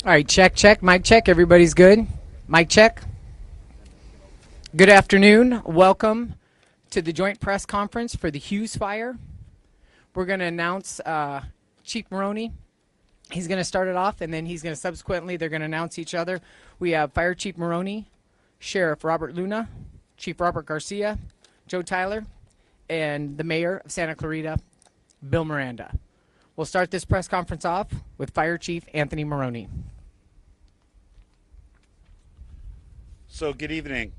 All right, check, check, mic check. Everybody's good? Mic check. Good afternoon. Welcome to the joint press conference for the Hughes fire. We're going to announce Chief Maroney. He's going to start it off, and then he's going to subsequently, they're going to announce each other. We have Fire Chief Maroney, Sheriff Robert Luna, Chief Robert Garcia, Joe Tyler, and the Mayor of Santa Clarita, Bill Miranda. We'll start this press conference off with Fire Chief Anthony Maroney. So good evening.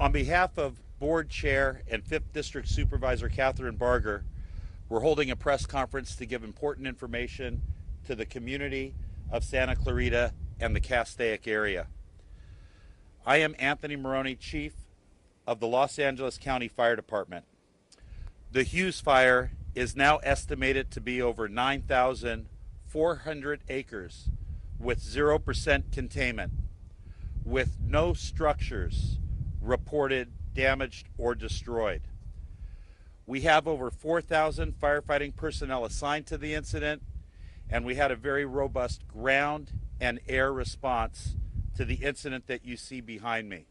On behalf of Board Chair and 5th District Supervisor Catherine Barger, we're holding a press conference to give important information to the community of Santa Clarita and the Castaic area. I am Anthony Maroney, Chief of the Los Angeles County Fire Department. The Hughes fire is now estimated to be over 9,400 acres with 0% containment, with no structures reported damaged or destroyed. We have over 4,000 firefighting personnel assigned to the incident, and we had a very robust ground and air response to the incident that you see behind me.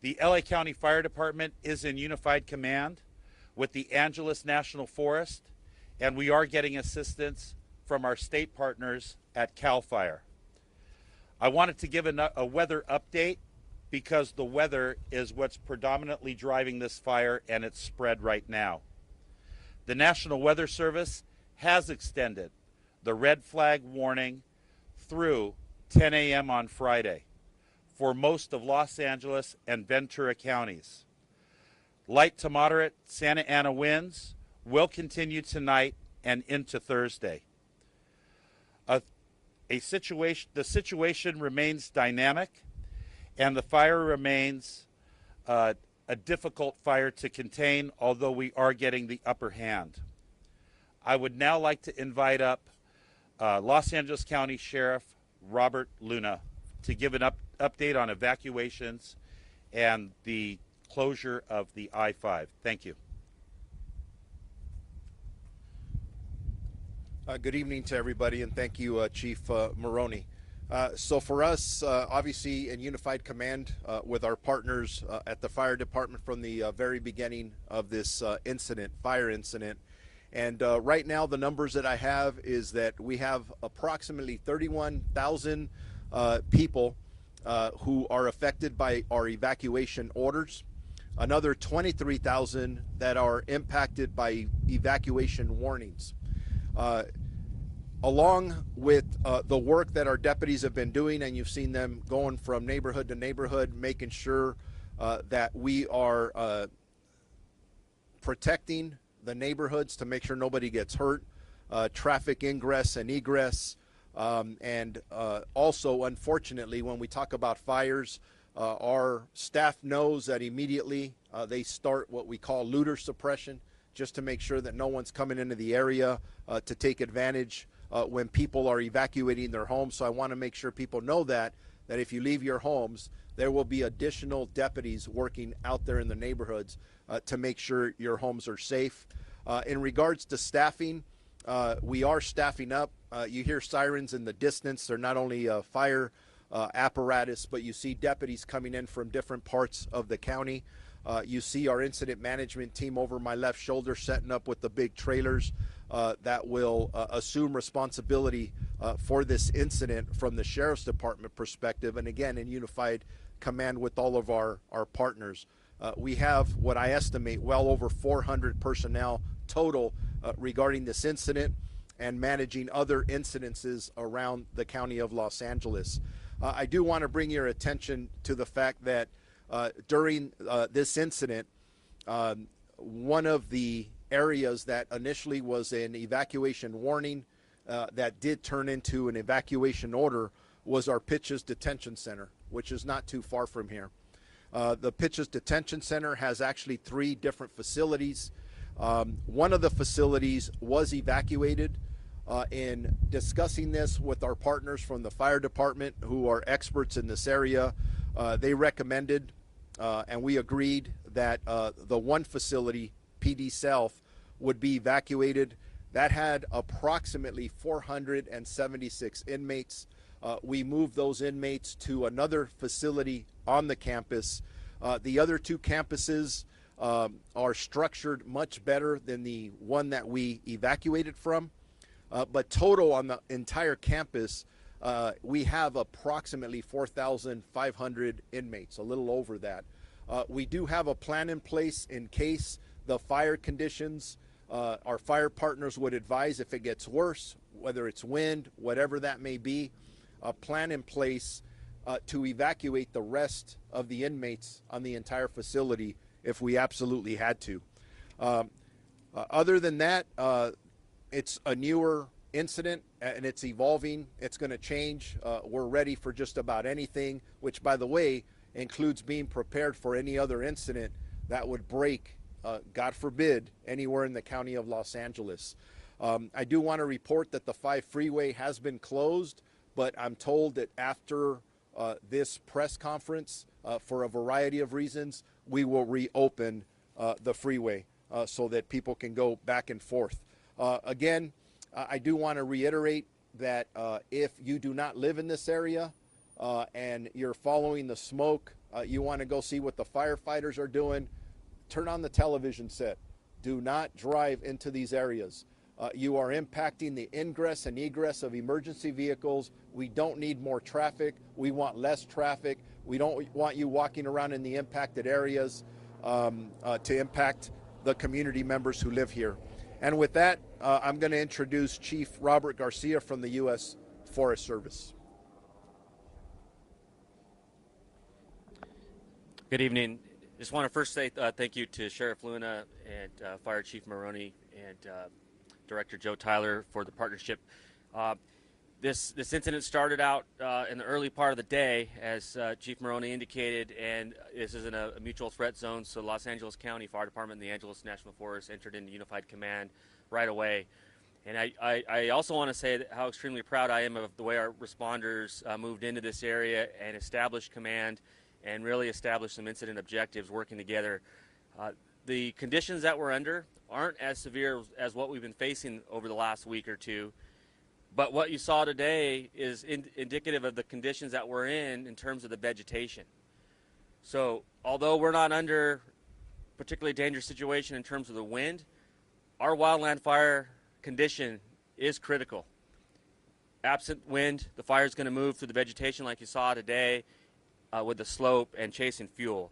The LA County Fire Department is in unified command with the Angeles National Forest, and we are getting assistance from our state partners at CAL FIRE. I wanted to give a weather update because the weather is what's predominantly driving this fire and its spread right now. The National Weather Service has extended the red flag warning through 10 a.m. on Friday for most of Los Angeles and Ventura counties. Light to moderate Santa Ana winds will continue tonight and into Thursday. The situation remains dynamic, and the fire remains a difficult fire to contain, although we are getting the upper hand. I would now like to invite up Los Angeles County Sheriff Robert Luna to give an update on evacuations and the closure of the I-5. Thank you. Good evening to everybody, and thank you, Chief Maroney. So for us, obviously in unified command with our partners at the fire department from the very beginning of this fire incident. And right now the numbers that I have is that we have approximately 31,000 people who are affected by our evacuation orders, another 23,000 that are impacted by evacuation warnings. Along with the work that our deputies have been doing, and you've seen them going from neighborhood to neighborhood, making sure that we are protecting the neighborhoods to make sure nobody gets hurt, traffic ingress and egress, and also, unfortunately, when we talk about fires, our staff knows that immediately they start what we call looter suppression, just to make sure that no one's coming into the area to take advantage when people are evacuating their homes. So I want to make sure people know that if you leave your homes, there will be additional deputies working out there in the neighborhoods to make sure your homes are safe. In regards to staffing, we are staffing up. You hear sirens in the distance. They're not only fire apparatus, but you see deputies coming in from different parts of the county. You see our incident management team over my left shoulder setting up with the big trailers that will assume responsibility for this incident from the Sheriff's Department perspective, and again in unified command with all of our partners. We have what I estimate well over 400 personnel total regarding this incident and managing other incidences around the county of Los Angeles. I do want to bring your attention to the fact that during this incident, one of the areas that initially was an evacuation warning that did turn into an evacuation order was our Pitches Detention Center, which is not too far from here. The Pitches Detention Center has actually 3 different facilities. One of the facilities was evacuated. In discussing this with our partners from the fire department who are experts in this area, they recommended and we agreed that the one facility, PD South, would be evacuated. That had approximately 476 inmates. we moved those inmates to another facility on the campus. The other two campuses are structured much better than the one that we evacuated from. But total on the entire campus, we have approximately 4,500 inmates, a little over that. We do have a plan in place in case the fire conditions, our fire partners would advise if it gets worse, whether it's wind, whatever that may be, a plan in place to evacuate the rest of the inmates on the entire facility if we absolutely had to. Other than that, it's a newer incident and it's evolving. It's going to change. We're ready for just about anything, which, by the way, includes being prepared for any other incident that would break, God forbid, anywhere in the county of Los Angeles. I do want to report that the 5 freeway has been closed, but I'm told that after this press conference, for a variety of reasons, we will reopen the freeway so that people can go back and forth. Again, I do want to reiterate that if you do not live in this area and you're following the smoke, you want to go see what the firefighters are doing, turn on the television set. Do not drive into these areas. You are impacting the ingress and egress of emergency vehicles. We don't need more traffic. We want less traffic. We don't want you walking around in the impacted areas to impact the community members who live here. And with that, I'm going to introduce Chief Robert Garcia from the U.S. Forest Service. Good evening. Just want to first say thank you to Sheriff Luna and Fire Chief Maroney and Director Joe Tyler for the partnership. This incident started out in the early part of the day, as Chief Maroney indicated, and this is in a mutual threat zone, so Los Angeles County Fire Department and the Angeles National Forest entered into unified command right away. And I also want to say that how extremely proud I am of the way our responders moved into this area and established command and really established some incident objectives working together. The conditions that we're under aren't as severe as what we've been facing over the last week or two. But what you saw today is indicative of the conditions that we're in terms of the vegetation. So although we're not under a particularly dangerous situation in terms of the wind, our wildland fire condition is critical. Absent wind, the fire is going to move through the vegetation like you saw today with the slope and chasing fuel.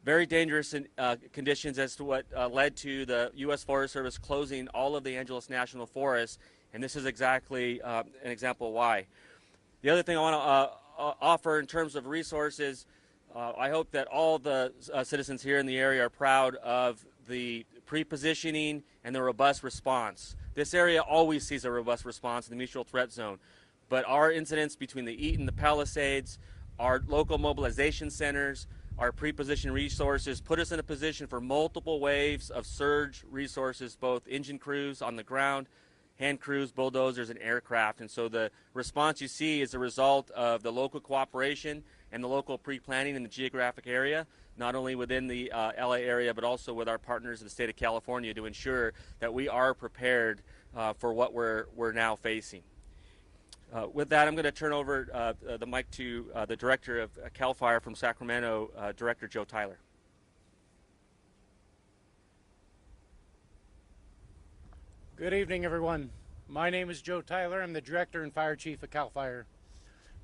Very dangerous conditions as to what led to the U.S. Forest Service closing all of the Angeles National Forest. And this is exactly an example why. The other thing I want to offer in terms of resources, I hope that all the citizens here in the area are proud of the pre-positioning and the robust response. This area always sees a robust response in the mutual threat zone. But our incidents between the Eaton, the Palisades, our local mobilization centers, our pre-positioned resources put us in a position for multiple waves of surge resources, both engine crews on the ground, hand crews, bulldozers, and aircraft. And so the response you see is a result of the local cooperation and the local pre-planning in the geographic area, not only within the LA area, but also with our partners in the state of California to ensure that we are prepared for what we're now facing. With that, I'm going to turn over the mic to the director of CAL FIRE from Sacramento, Director Joe Tyler. Good evening, everyone. My name is Joe Tyler. I'm the Director and Fire Chief of CAL FIRE.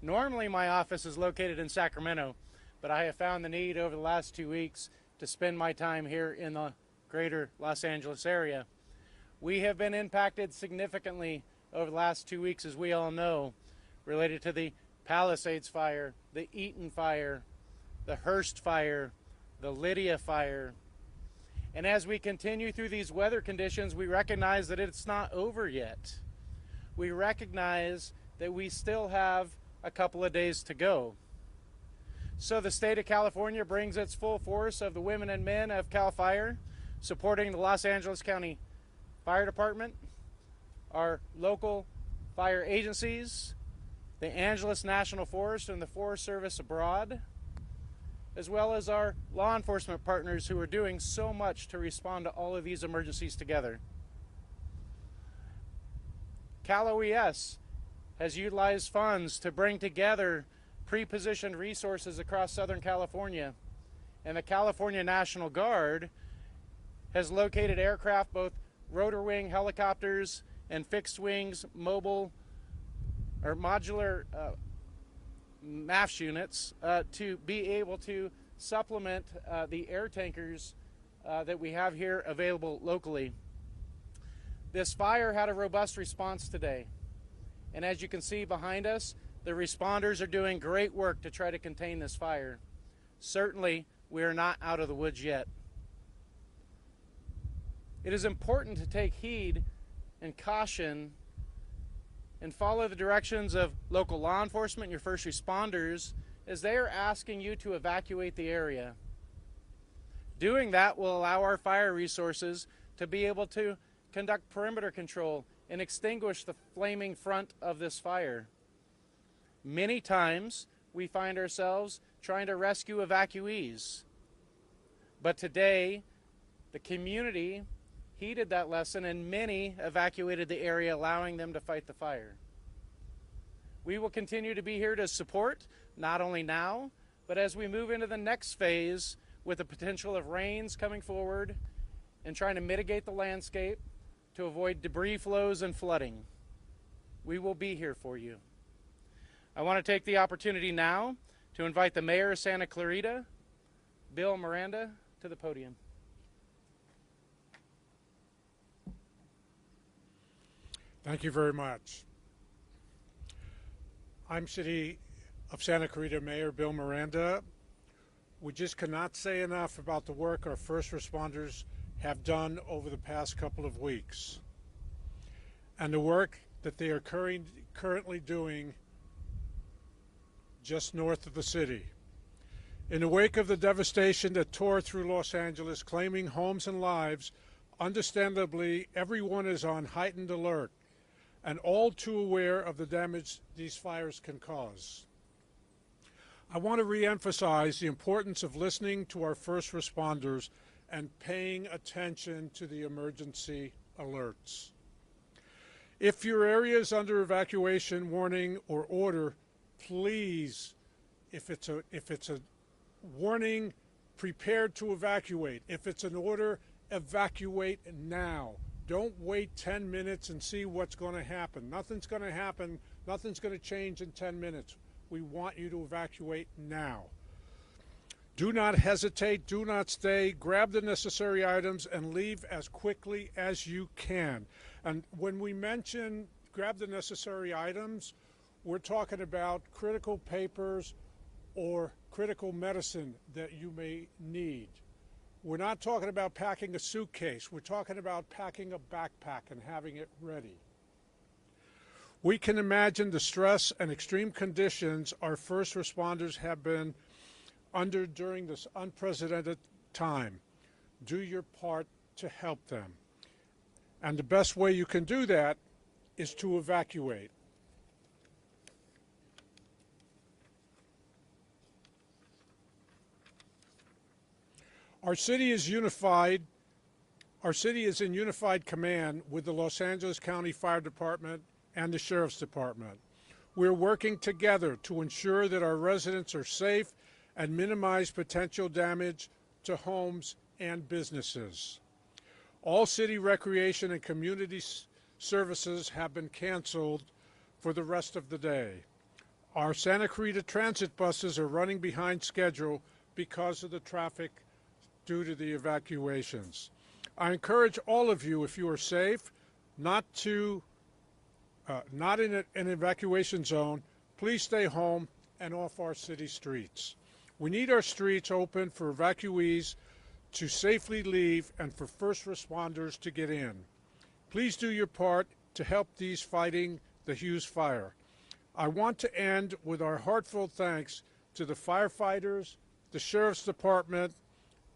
Normally, my office is located in Sacramento, but I have found the need over the last 2 weeks to spend my time here in the greater Los Angeles area. We have been impacted significantly over the last 2 weeks, as we all know, related to the Palisades fire, the Eaton fire, the Hearst fire, the Lydia fire. And as we continue through these weather conditions, we recognize that it's not over yet. We recognize that we still have a couple of days to go. So the state of California brings its full force of the women and men of CAL FIRE, supporting the Los Angeles County Fire Department, our local fire agencies, the Angeles National Forest and the Forest Service abroad, as well as our law enforcement partners who are doing so much to respond to all of these emergencies together. Cal OES has utilized funds to bring together pre-positioned resources across Southern California. And the California National Guard has located aircraft, both rotor wing helicopters and fixed wings mobile or modular MAFS units to be able to supplement the air tankers that we have here available locally. This fire had a robust response today, and as you can see behind us, the responders are doing great work to try to contain this fire. Certainly, we are not out of the woods yet. It is important to take heed and caution and follow the directions of local law enforcement and your first responders as they are asking you to evacuate the area. Doing that will allow our fire resources to be able to conduct perimeter control and extinguish the flaming front of this fire. Many times we find ourselves trying to rescue evacuees, but today the community heeded that lesson and many evacuated the area, allowing them to fight the fire. We will continue to be here to support, not only now, but as we move into the next phase with the potential of rains coming forward and trying to mitigate the landscape to avoid debris flows and flooding. We will be here for you. I want to take the opportunity now to invite the Mayor of Santa Clarita, Bill Miranda, to the podium. Thank you very much. I'm City of Santa Clarita Mayor Bill Miranda. We just cannot say enough about the work our first responders have done over the past couple of weeks and the work that they are currently doing just north of the city. In the wake of the devastation that tore through Los Angeles, claiming homes and lives, understandably, everyone is on heightened alert and all too aware of the damage these fires can cause. I want to re-emphasize the importance of listening to our first responders and paying attention to the emergency alerts. If your area is under evacuation warning or order, please, if it's a warning, prepare to evacuate. If it's an order, evacuate now. Don't wait 10 minutes and see what's going to happen. Nothing's going to happen. Nothing's going to change in 10 minutes. We want you to evacuate now. Do not hesitate. Do not stay. Grab the necessary items and leave as quickly as you can. And when we mention grab the necessary items, we're talking about critical papers or critical medicine that you may need. We're not talking about packing a suitcase. We're talking about packing a backpack and having it ready. We can imagine the stress and extreme conditions our first responders have been under during this unprecedented time. Do your part to help them. And the best way you can do that is to evacuate. Our city is unified. Our city is in unified command with the Los Angeles County Fire Department and the Sheriff's Department. We're working together to ensure that our residents are safe and minimize potential damage to homes and businesses. All city recreation and community services have been canceled for the rest of the day. Our Santa Clarita transit buses are running behind schedule because of the traffic due to the evacuations. I encourage all of you, if you are safe, not in an evacuation zone, please stay home and off our city streets. We need our streets open for evacuees to safely leave and for first responders to get in. Please do your part to help these fighting the Hughes fire. I want to end with our heartfelt thanks to the firefighters, the Sheriff's Department,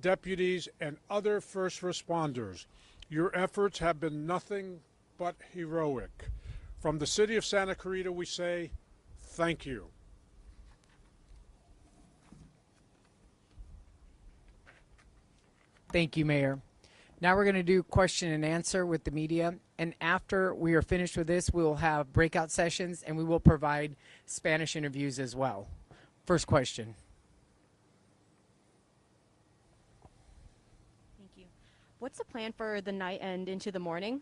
deputies, and other first responders. Your efforts have been nothing but heroic. From the city of Santa Clarita, we say thank you. Thank you, Mayor. Now we're going to do question and answer with the media. And after we are finished with this, we will have breakout sessions and we will provide Spanish interviews as well. First question. Thank you. What's the plan for the night and into the morning?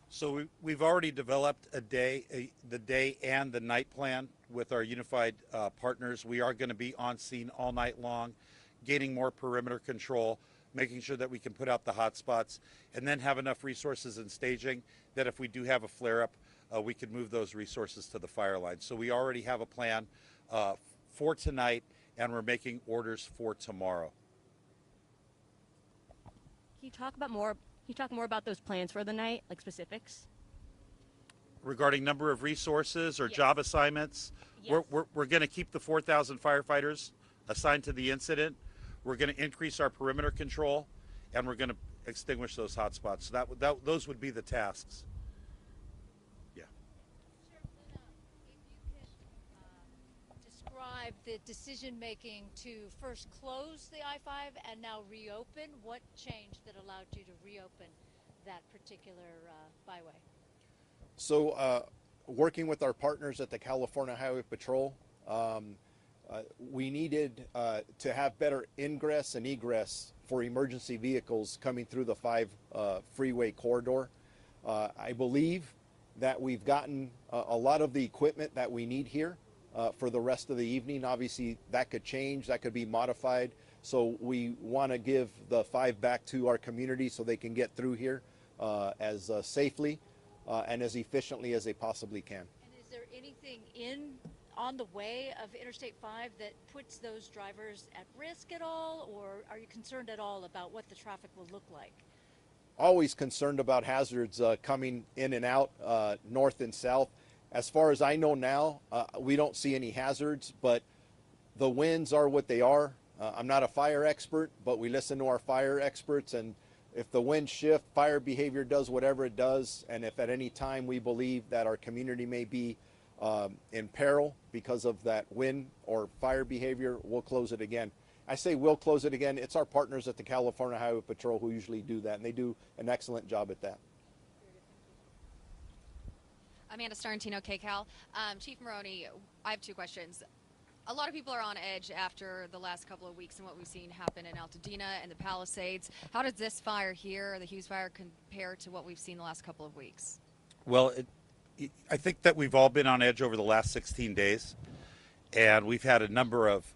So we've already developed the day and the night plan with our unified partners. We are going to be on scene all night long, gaining more perimeter control, making sure that we can put out the hot spots, and then have enough resources and staging that if we do have a flare-up, we can move those resources to the fire line. So we already have a plan for tonight, and we're making orders for tomorrow. Can you talk more about those plans for the night, like specifics? Regarding number of resources or Yes. job assignments, Yes. we're going to keep the 4,000 firefighters assigned to the incident. We're going to increase our perimeter control, and we're going to extinguish those hot spots. So those would be the tasks. Yeah. Describe the decision making to first close the I-5 and now reopen. What changed that allowed you to reopen that particular byway? So working with our partners at the California Highway Patrol, we needed to have better ingress and egress for emergency vehicles coming through the 5 freeway corridor. I believe that we've gotten a lot of the equipment that we need here for the rest of the evening. Obviously, that could change, that could be modified. So we want to give the 5 back to our community so they can get through here as safely and as efficiently as they possibly can. And is there anything on the way of Interstate 5 that puts those drivers at risk at all, or are you concerned at all about what the traffic will look like? Always concerned about hazards coming in and out, north and south. As far as I know now, we don't see any hazards, but the winds are what they are. I'm not a fire expert, but we listen to our fire experts, and if the winds shift, fire behavior does whatever it does, and if at any time we believe that our community may be in peril because of that wind or fire behavior, we'll close it again. I say we'll close it again. It's our partners at the California Highway Patrol who usually do that, and they do an excellent job at that. Amanda Starantino, KCAL. Chief Maroney, I have 2 questions. A lot of people are on edge after the last couple of weeks and what we've seen happen in Altadena and the Palisades. How does this fire here, the Hughes fire, compare to what we've seen the last couple of weeks? Well, I think that we've all been on edge over the last 16 days, and we've had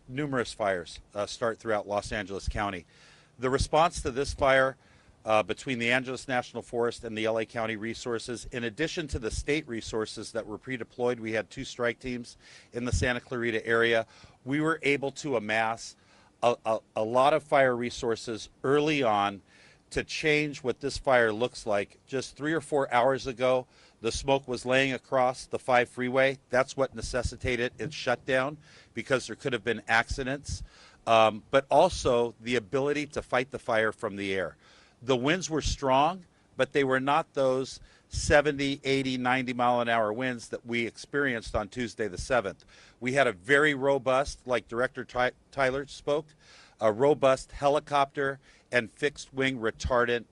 numerous fires start throughout Los Angeles County. The response to this fire between the Angeles National Forest and the LA County resources, in addition to the state resources that were pre-deployed, we had 2 strike teams in the Santa Clarita area. We were able to amass a lot of fire resources early on to change what this fire looks like. Just 3 or 4 hours ago, the smoke was laying across the 5 freeway. That's what necessitated its shutdown, because there could have been accidents, but also the ability to fight the fire from the air. The winds were strong, but they were not those 70, 80, 90 mile an hour winds that we experienced on Tuesday the 7th. We had a very robust, like Director Tyler spoke, a robust helicopter and fixed wing retardant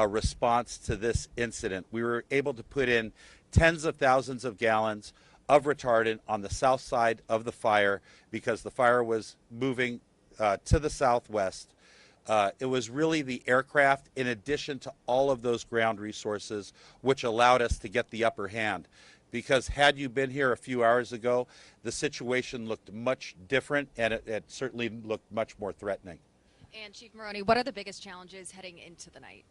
response to this incident. We were able to put in tens of thousands of gallons of retardant on the south side of the fire because the fire was moving to the southwest. It was really the aircraft in addition to all of those ground resources which allowed us to get the upper hand. Because had you been here a few hours ago, the situation looked much different, and it certainly looked much more threatening. And Chief Maroney, what are the biggest challenges heading into the night?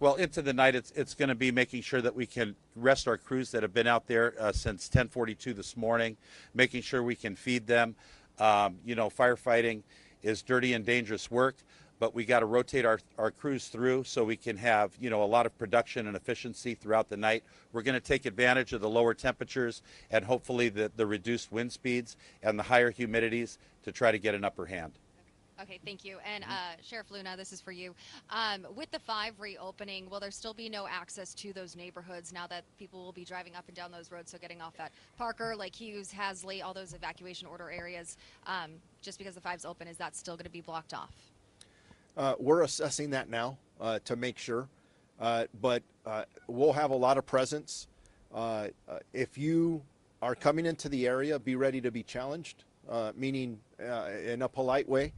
Well, into the night, it's going to be making sure that we can rest our crews that have been out there since 10:42 this morning, making sure we can feed them. Firefighting is dirty and dangerous work, but we got to rotate our crews through so we can have, a lot of production and efficiency throughout the night. We're going to take advantage of the lower temperatures and hopefully the reduced wind speeds and the higher humidities to try to get an upper hand. Okay, thank you. And Sheriff Luna, this is for you. With the 5 reopening, will there still be no access to those neighborhoods now that people will be driving up and down those roads? So getting off at Parker, Lake Hughes, Hasley, all those evacuation order areas, just because the 5's open, is that still going to be blocked off? We're assessing that now to make sure, but we'll have a lot of presence. If you are coming into the area, be ready to be challenged, meaning in a polite way,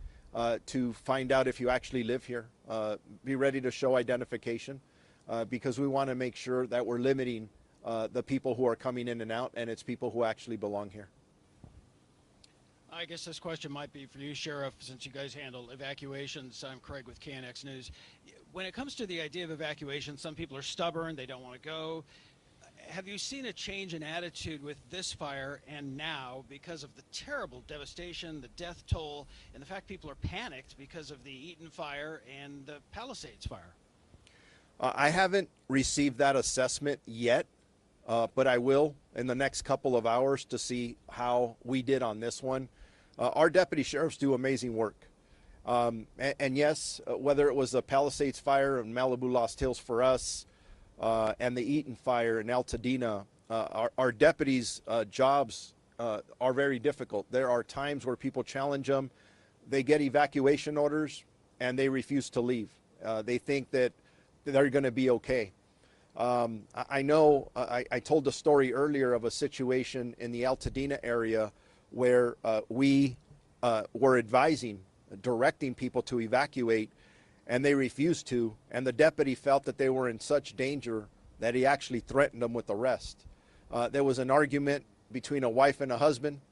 to find out if you actually live here. Be ready to show identification because we want to make sure that we're limiting the people who are coming in and out, and it's people who actually belong here. I guess this question might be for you, Sheriff, since you guys handle evacuations. I'm Craig with KNX News. When it comes to the idea of evacuation, some people are stubborn, they don't want to go. Have you seen a change in attitude with this fire and now because of the terrible devastation, the death toll, and the fact people are panicked because of the Eaton fire and the Palisades fire? I haven't received that assessment yet, but I will in the next couple of hours to see how we did on this one. Our deputy sheriffs do amazing work. And yes, whether it was the Palisades fire in Malibu Lost Hills for us, and the Eaton fire in Altadena, our deputies' jobs are very difficult. There are times where people challenge them. They get evacuation orders, and they refuse to leave. They think that they're going to be okay. I know I told the story earlier of a situation in the Altadena area where we were directing people to evacuate, and they refused to, and the deputy felt that they were in such danger that he actually threatened them with arrest. There was an argument between a wife and a husband,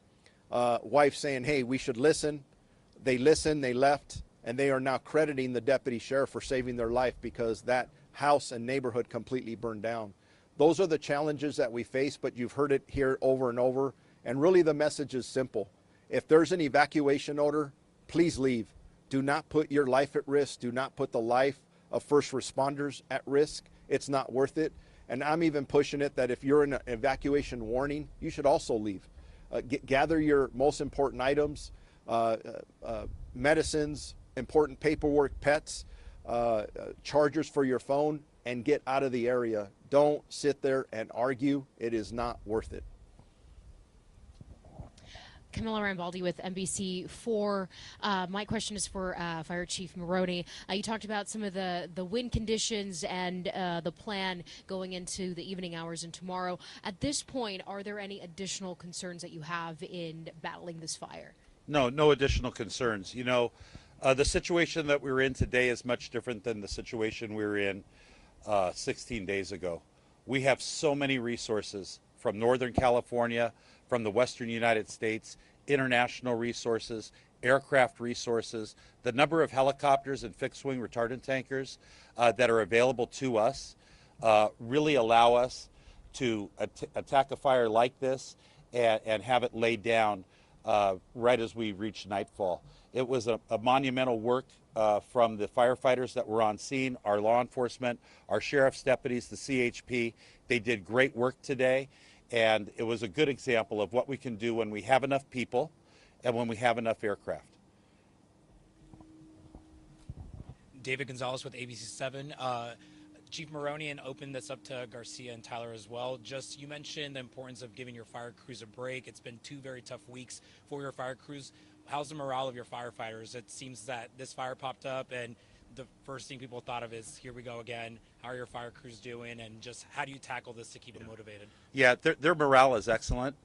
wife saying, hey, we should listen. They listened, they left, and they are now crediting the deputy sheriff for saving their life because that house and neighborhood completely burned down. Those are the challenges that we face, but you've heard it here over and over, and really the message is simple. If there's an evacuation order, please leave. Do not put your life at risk. Do not put the life of first responders at risk. It's not worth it. And I'm even pushing it that if you're in an evacuation warning, you should also leave. Gather your most important items, medicines, important paperwork, pets, chargers for your phone, and get out of the area. Don't sit there and argue. It is not worth it. Camilla Rambaldi with NBC4. My question is for Fire Chief Maroney. You talked about some of the wind conditions and the plan going into the evening hours and tomorrow. At this point, are there any additional concerns that you have in battling this fire? No additional concerns. You know, the situation that we're in today is much different than the situation we were in 16 days ago. We have so many resources from Northern California, from the Western United States, international resources, aircraft resources, the number of helicopters and fixed-wing retardant tankers that are available to us really allow us to attack a fire like this and have it laid down right as we reach nightfall. It was a monumental work from the firefighters that were on scene, our law enforcement, our sheriff's deputies, the CHP. They did great work today. And it was a good example of what we can do when we have enough people and when we have enough aircraft. David Gonzalez with ABC7. Chief Maroney, and open this up to Garcia and Tyler as well. Just, you mentioned the importance of giving your fire crews a break. It's been 2 very tough weeks for your fire crews. How's the morale of your firefighters? It seems that this fire popped up and the first thing people thought of is, here we go again. How are your fire crews doing? And just how do you tackle this to keep them motivated? Yeah, their morale is excellent.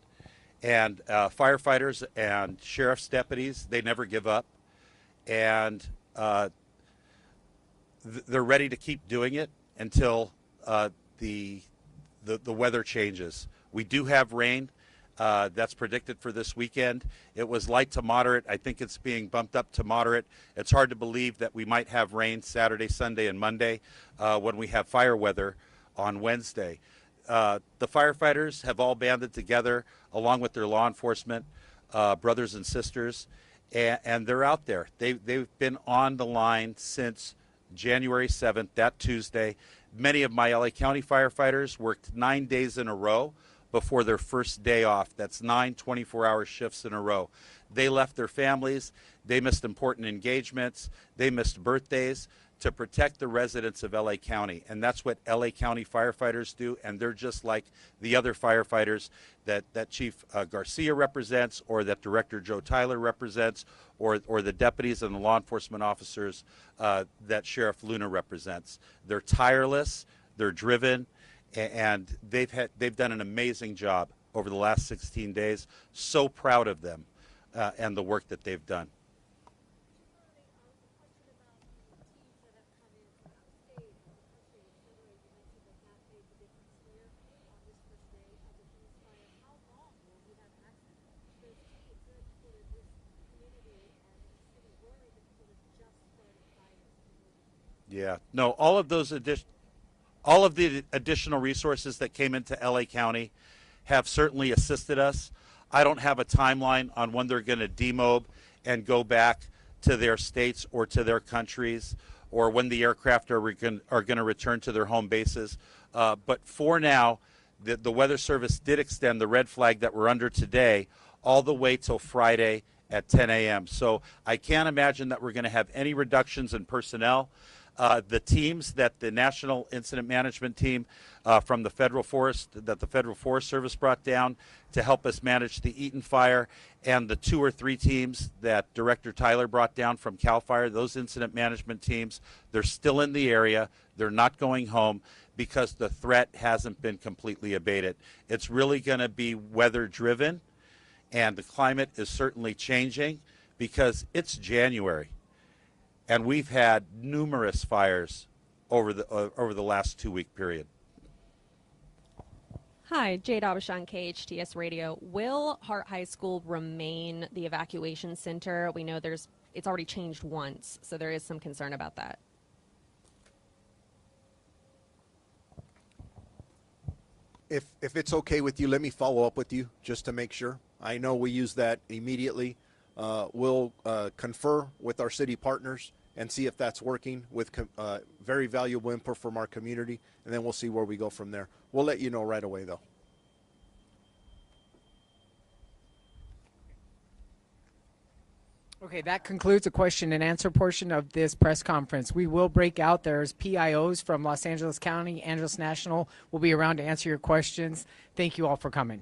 And firefighters and sheriff's deputies, they never give up. And they're ready to keep doing it until the weather changes. We do have rain. That's predicted for this weekend. It was light to moderate. I think it's being bumped up to moderate. It's hard to believe that we might have rain Saturday, Sunday, and Monday when we have fire weather on Wednesday. The firefighters have all banded together along with their law enforcement brothers and sisters, and they're out there. They've been on the line since January 7th, that Tuesday. Many of my LA County firefighters worked 9 days in a row before their first day off. That's 9 24-hour shifts in a row. They left their families, they missed important engagements, they missed birthdays to protect the residents of LA County. And that's what LA County firefighters do, and they're just like the other firefighters that Chief Garcia represents, or that Director Joe Tyler represents, or the deputies and the law enforcement officers that Sheriff Luna represents. They're tireless, they're driven, and they've done an amazing job over the last 16 days. So proud of them and the work that they've done. Yeah, no, all of the additional resources that came into LA County have certainly assisted us. I don't have a timeline on when they're going to demob and go back to their states or to their countries, or when the aircraft are going to return to their home bases. But for now, the Weather Service did extend the red flag that we're under today all the way till Friday at 10 a.m. So I can't imagine that we're going to have any reductions in personnel. The teams that the National Incident Management Team from the Federal Forest Service brought down to help us manage the Eaton fire, and the 2 or 3 teams that Director Tyler brought down from CAL FIRE, those incident management teams, they're still in the area. They're not going home because the threat hasn't been completely abated. It's really going to be weather driven, and the climate is certainly changing because it's January. And we've had numerous fires over the last 2-week period. Hi, Jade Abashan, KHTS Radio. Will Hart High School remain the evacuation center? We know it's already changed once, so there is some concern about that. If it's okay with you, let me follow up with you just to make sure. I know we use that immediately. We'll confer with our city partners and see if that's working with very valuable input from our community, and then we'll see where we go from there. We'll let you know right away, though. Okay, that concludes the question and answer portion of this press conference. We will break out. There's PIOs from Los Angeles County, Angeles National will be around to answer your questions. Thank you all for coming.